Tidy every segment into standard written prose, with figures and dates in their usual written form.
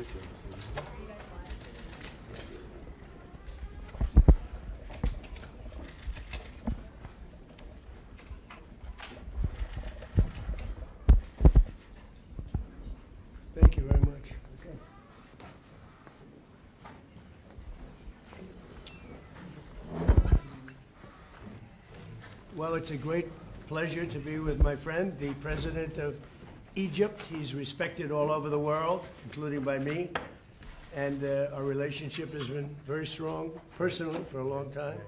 Thank you very much. Okay. Well, it's a great pleasure to be with my friend, the President of Egypt. He's respected all over the world, including by me. And our relationship has been very strong, personally, for a long time.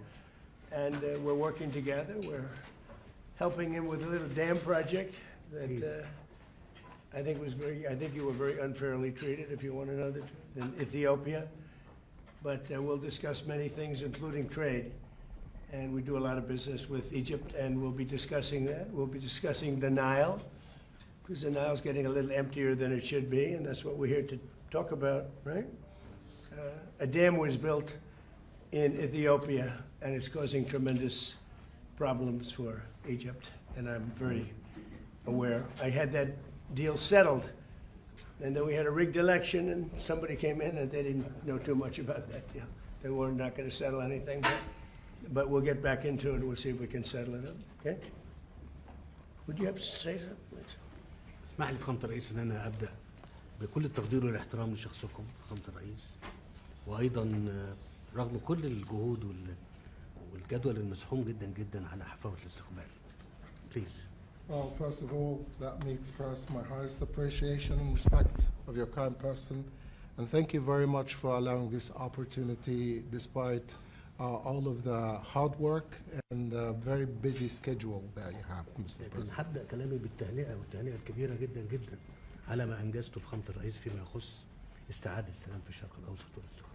And we're working together. We're helping him with a little dam project that I think you were very unfairly treated, if you want to know the truth, in Ethiopia. But we'll discuss many things, including trade. And we do a lot of business with Egypt, and we'll be discussing that. We'll be discussing the Nile, because the Nile's getting a little emptier than it should be, and that's what we're here to talk about, right? A dam was built in Ethiopia, and it's causing tremendous problems for Egypt, and I'm very aware. I had that deal settled, and then we had a rigged election, and somebody came in, and they didn't know too much about that deal. They were not going to settle anything, but we'll get back into it, and we'll see if we can settle it up, okay? Would you have to say something, please? اسمح لي فخامة الرئيس ان انا ابدا بكل التقدير والاحترام لشخصكم فخامة الرئيس، وايضا رغم كل الجهود والجدول المزحوم جدا جدا على حفاوة الاستقبال. Please. Well, first of all, let me express my highest appreciation and respect of your kind person, and thank you very much for allowing this opportunity despite all of the hard work and the very busy schedule that you have, Mr. President. هبدأ كلامي بالتهنئة والتهنئة الكبيرة جدا جدا على ما أنجزته فخامة الرئيس فيما يخص استعادة السلام في الشرق الأوسط والاستقرار.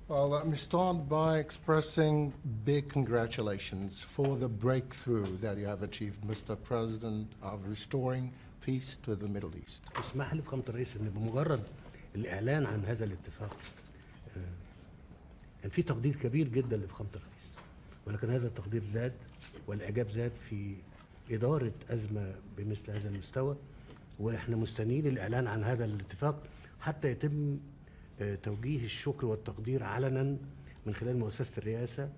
Well, let me start by expressing big congratulations for the breakthrough that you have achieved, Mr. President, of restoring peace to the Middle East. اسمح لي فخامة الرئيس إن بمجرد الإعلان عن هذا الاتفاق كان في تقدير كبير جدا لفخامة الرئيس، ولكن هذا التقدير زاد والإعجاب زاد في إدارة أزمة بمثل هذا المستوى، وإحنا مستنيين الإعلان عن هذا الاتفاق حتى يتم توجيه الشكر والتقدير علنا من خلال مؤسسة الرئاسة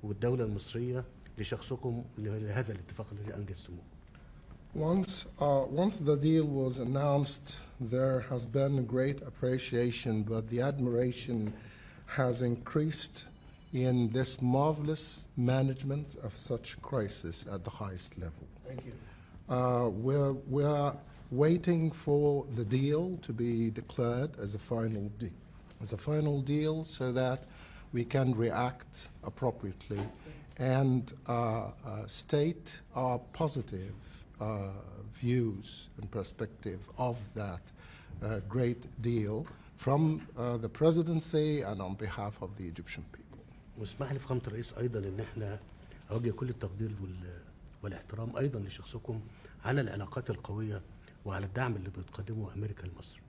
والدولة المصرية لشخصكم لهذا الاتفاق الذي أنجزتموه. Once the deal was announced, there has been great appreciation, but the admiration has increased in this marvelous management of such crisis at the highest level. Thank you. We're waiting for the deal to be declared as a final deal, so that we can react appropriately and state our positive views and perspective of that great deal from the presidency and on behalf of the Egyptian people. واسمح لي فخامة الرئيس أيضا إن إحنا أوجه كل التقدير والاحترام أيضا لشخصكم على العلاقات القوية وعلى الدعم اللي بتقدمه أمريكا لمصر.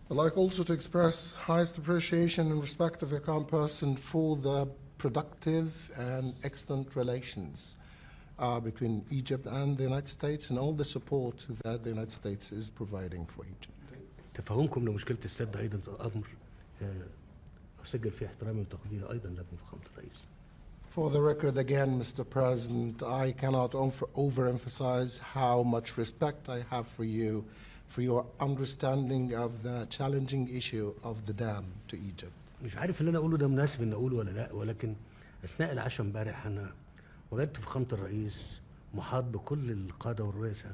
I'd like also to express highest appreciation and respect of your kind person for the productive and excellent relations between Egypt and the United States and all the support that the United States is providing for Egypt. تفهمكم لمشكلة السد أيضا أمر أسجل فيه احترامي وتقديري أيضا لكم فخامة الرئيس. For the record again, Mr. President, I cannot overemphasize how much respect I have for you, for your understanding of the challenging issue of the dam to Egypt. مش عارف اللي أنا أقوله ده مناسب إن أقوله ولا لا، ولكن أثناء العشاء امبارح أنا وجدت فخامة الرئيس محاط بكل القادة والرؤساء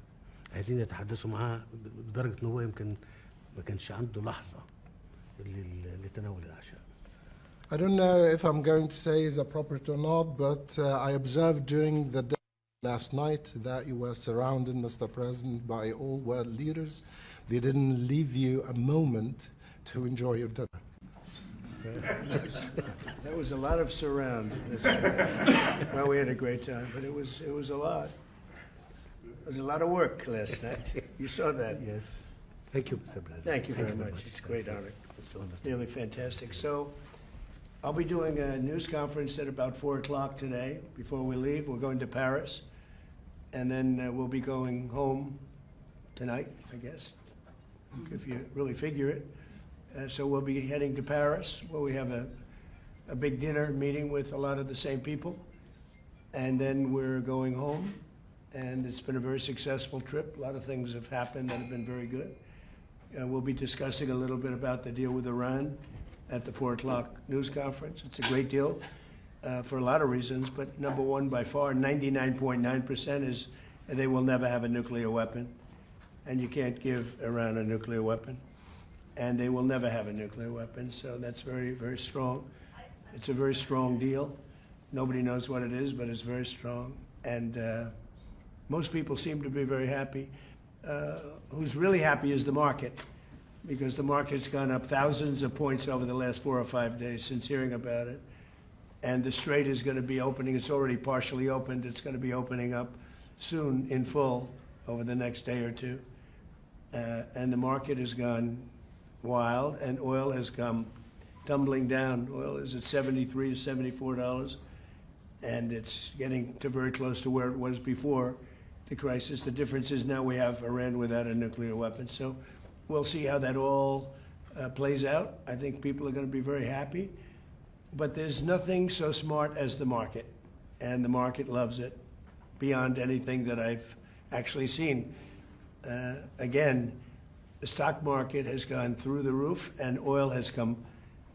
عايزين يتحدثوا معاه بدرجة إن هو يمكن ما كانش عنده لحظة لتناول العشاء. I don't know if I'm going to say is appropriate or not, but I observed during the day last night that you were surrounded, Mr. President, by all world leaders. They didn't leave you a moment to enjoy your dinner. That was a lot of surround. Well, we had a great time, but it was a lot. It was a lot of work last night. You saw that. Yes. Thank you, Mr. President. Thank you very much. It's a great honor. It's really fantastic. So I'll be doing a news conference at about 4 o'clock today. Before we leave, we're going to Paris. And then we'll be going home tonight, I guess. if you really figure it. So we'll be heading to Paris, where we have a big dinner meeting with a lot of the same people. And then we're going home. And it's been a very successful trip. A lot of things have happened that have been very good. We'll be discussing a little bit about the deal with Iran at the 4 o'clock news conference. It's a great deal for a lot of reasons, but number one, by far, 99.9% is they will never have a nuclear weapon. And you can't give Iran a nuclear weapon. And they will never have a nuclear weapon, so that's very, very strong. It's a very strong deal. Nobody knows what it is, but it's very strong. And most people seem to be very happy. Who's really happy is the market, because the market's gone up thousands of points over the last 4 or 5 days since hearing about it. And the Strait is going to be opening. It's already partially opened. It's going to be opening up soon in full over the next day or two. And the market has gone wild, and oil has come tumbling down. Oil is at $73 to $74, and it's getting to very close to where it was before the crisis. The difference is now we have Iran without a nuclear weapon. So we'll see how that all plays out. I think people are going to be very happy. But there's nothing so smart as the market, and the market loves it beyond anything that I've actually seen. Again, the stock market has gone through the roof, and oil has come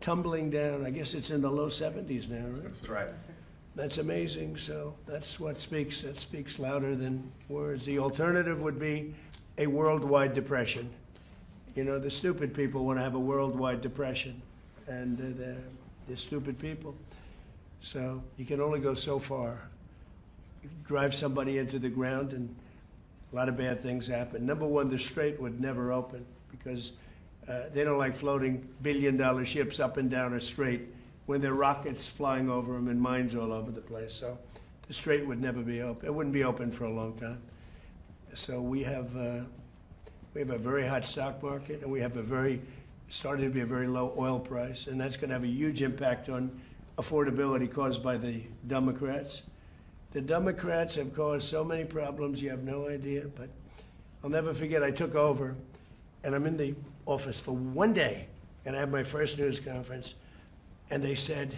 tumbling down. I guess it's in the low 70s now, right? That's right. That's amazing. So that's what speaks. That speaks louder than words. The alternative would be a worldwide depression. You know, the stupid people want to have a worldwide depression, and they're stupid people. So you can only go so far. You drive somebody into the ground, and a lot of bad things happen. Number one, the Strait would never open because they don't like floating billion-dollar ships up and down a strait when there are rockets flying over them and mines all over the place. So the Strait would never be open. It wouldn't be open for a long time. So we have a very hot stock market, and we have starting to be a very low oil price, and that's going to have a huge impact on affordability caused by the Democrats. The Democrats have caused so many problems, you have no idea. But I'll never forget, I took over, and I'm in the office for 1 day, and I had my first news conference, and they said,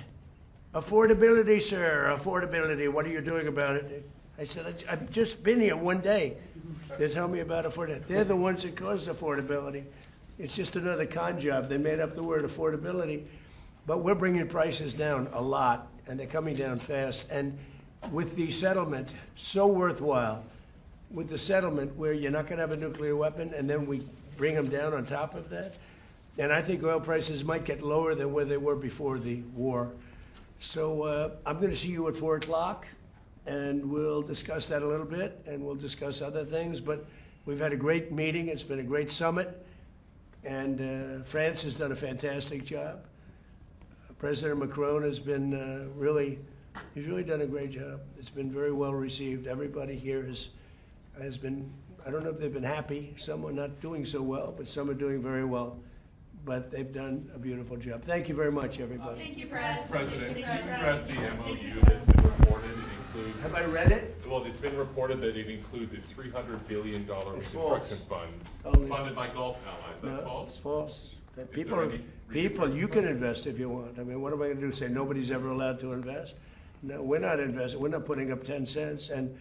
affordability, sir, affordability, what are you doing about it? I said, I've just been here 1 day. They tell me about affordability. They're the ones that caused affordability. It's just another con job. They made up the word affordability. But we're bringing prices down a lot, and they're coming down fast. And with the settlement, so worthwhile, with the settlement where you're not going to have a nuclear weapon, and then we bring them down on top of that. And I think oil prices might get lower than where they were before the war. So I'm going to see you at 4 o'clock, and we'll discuss that a little bit, and we'll discuss other things. But we've had a great meeting. It's been a great summit. And France has done a fantastic job. President Macron has been he's really done a great job. It's been very well received. Everybody here has been, I don't know if they've been happy. Some are not doing so well, but some are doing very well. But they've done a beautiful job. Thank you very much, everybody. Thank you, Press. President, can you press the MOU that's been reported? It includes. Have I read it? Well, it's been reported that it includes a $300 billion reconstruction fund funded by Gulf allies. That's false? It's false. Is People, you can invest if you want. I mean, what am I going to do? Say nobody's ever allowed to invest? No, we're not investing. We're not putting up 10 cents. And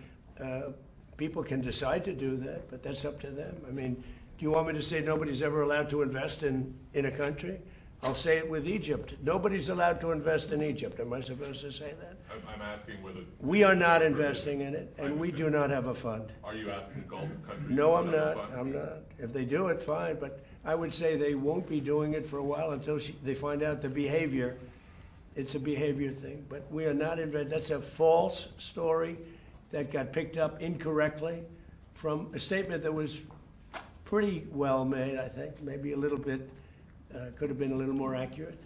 people can decide to do that, but that's up to them. I mean, do you want me to say nobody's ever allowed to invest in a country? I'll say it with Egypt. Nobody's allowed to invest in Egypt. Am I supposed to say that? I'm asking whether. We are not investing in it, and we do not have a fund. Are you asking Gulf countries? No, I'm to have a not. fund? I'm not. If they do it, fine. But I would say they won't be doing it for a while until they find out the behavior. It's a behavior thing. But we are not investing. That's a false story that got picked up incorrectly from a statement that was pretty well made, I think. Maybe a little bit, could have been a little more accurate,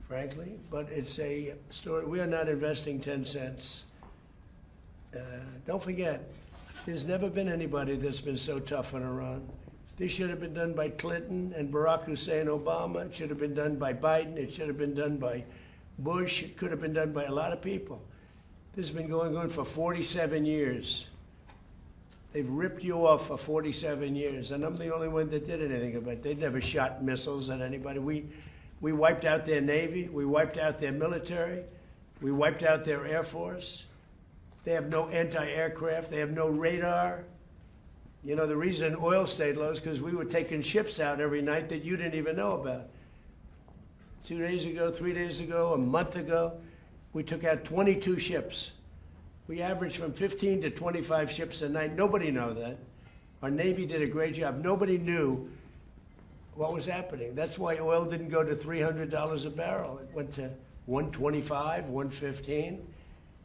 frankly. But it's a story. We are not investing 10 cents. Don't forget, there's never been anybody that's been so tough on Iran. This should have been done by Clinton and Barack Hussein Obama. It should have been done by Biden. It should have been done by Bush. It could have been done by a lot of people. This has been going on for 47 years. They've ripped you off for 47 years, and I'm the only one that did anything about it. They never shot missiles at anybody. We wiped out their Navy. We wiped out their military. We wiped out their Air Force. They have no anti-aircraft. They have no radar. You know, the reason oil stayed low is because we were taking ships out every night that you didn't even know about. 2 days ago, 3 days ago, a month ago, we took out 22 ships. We averaged from 15 to 25 ships a night. Nobody knew that. Our Navy did a great job. Nobody knew what was happening. That's why oil didn't go to $300 a barrel. It went to $125, $115.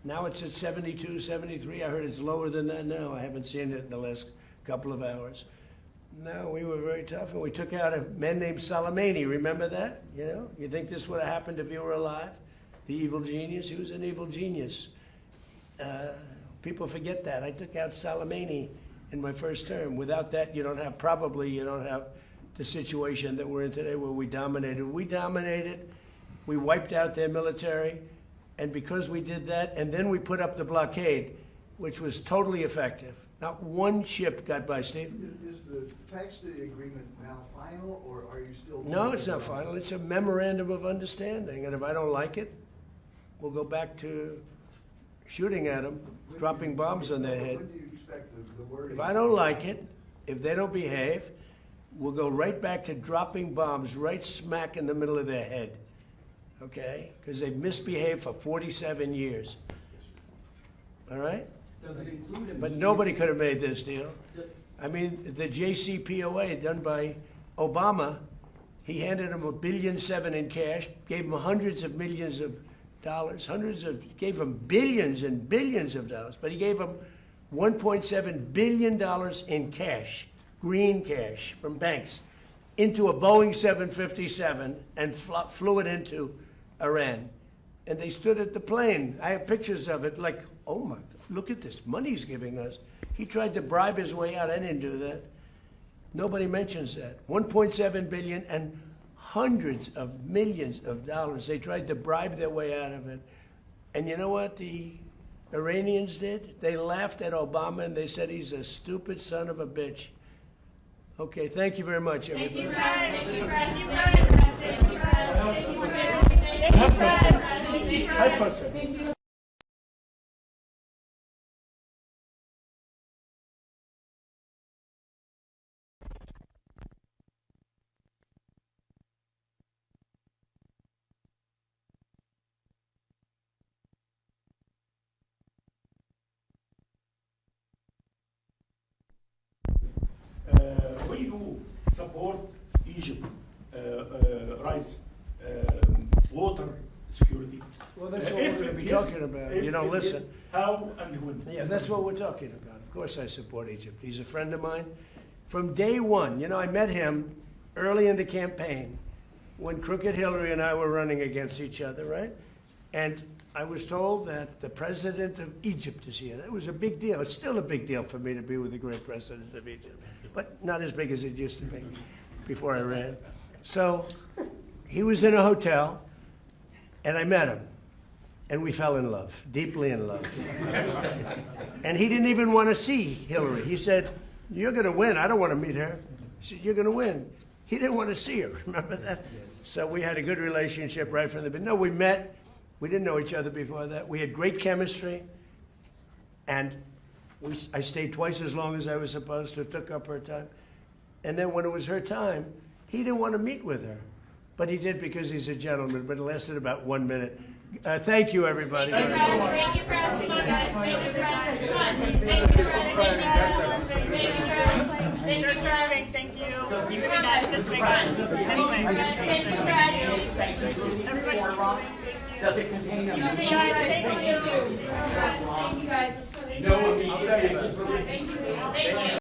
Now it's at 72, 73. I heard it's lower than that now. I haven't seen it in the last couple of hours. No, we were very tough, and we took out a man named Soleimani. Remember that? You know, you think this would have happened if he were alive? The evil genius. He was an evil genius. People forget that. I took out Soleimani in my first term. Without that, you don't have the situation that we're in today where we dominated. We dominated. We wiped out their military. And because we did that, and then we put up the blockade, which was totally effective. Not one ship got by, Steve. Is the text of the agreement now final, or are you still? No, it's not final. It's a memorandum of understanding. And if I don't like it, we'll go back to shooting at them, dropping bombs on their head. When do you expect the wording? If I don't like it, if they don't behave, we'll go right back to dropping bombs right smack in the middle of their head. Okay? Because they've misbehaved for 47 years. All right? Does it include But nobody could have made this deal. I mean, the JCPOA done by Obama, he handed him $1.7 billion in cash, gave him hundreds of millions of dollars, gave him billions and billions of dollars, but he gave him $1.7 billion in cash, green cash from banks, into a Boeing 757 and flew it into Iran. And they stood at the plane. I have pictures of it, like, oh my God, look at this money he's giving us. He tried to bribe his way out. I didn't do that. Nobody mentions that. $1.7 billion and hundreds of millions of dollars. They tried to bribe their way out of it. And you know what the Iranians did? They laughed at Obama and they said he's a stupid son of a bitch. Okay, thank you very much, everybody. Thank you, Thank you. Will you support Egypt rights, water security? Well, that's what we're going to be talking about. You don't listen. How and when? Yeah, that's what we're talking about. Of course I support Egypt. He's a friend of mine. From day one, you know, I met him early in the campaign when Crooked Hillary and I were running against each other, right? And I was told that the president of Egypt is here. That was a big deal. It's still a big deal for me to be with the great president of Egypt, but not as big as it used to be before I ran. So he was in a hotel, and I met him, and we fell in love, deeply in love. And he didn't even want to see Hillary. He said, "You're going to win. I don't want to meet her." He said, "You're going to win." He didn't want to see her. Remember that? So we had a good relationship right from the beginning. No, we met. We didn't know each other before that. We had great chemistry, and I stayed twice as long as I was supposed to, took up her time. And then when it was her time, he didn't want to meet with her. But he did because he's a gentleman, but it lasted about 1 minute. Thank you, everybody. Thank you for asking, guys. Thank you for asking. Thank you for asking. Thank you for asking. Thank you. You were nice this week. Anyway, thank you for asking. Everybody. Does it contain a Thank you guys. no immediate sanctions? Thank you.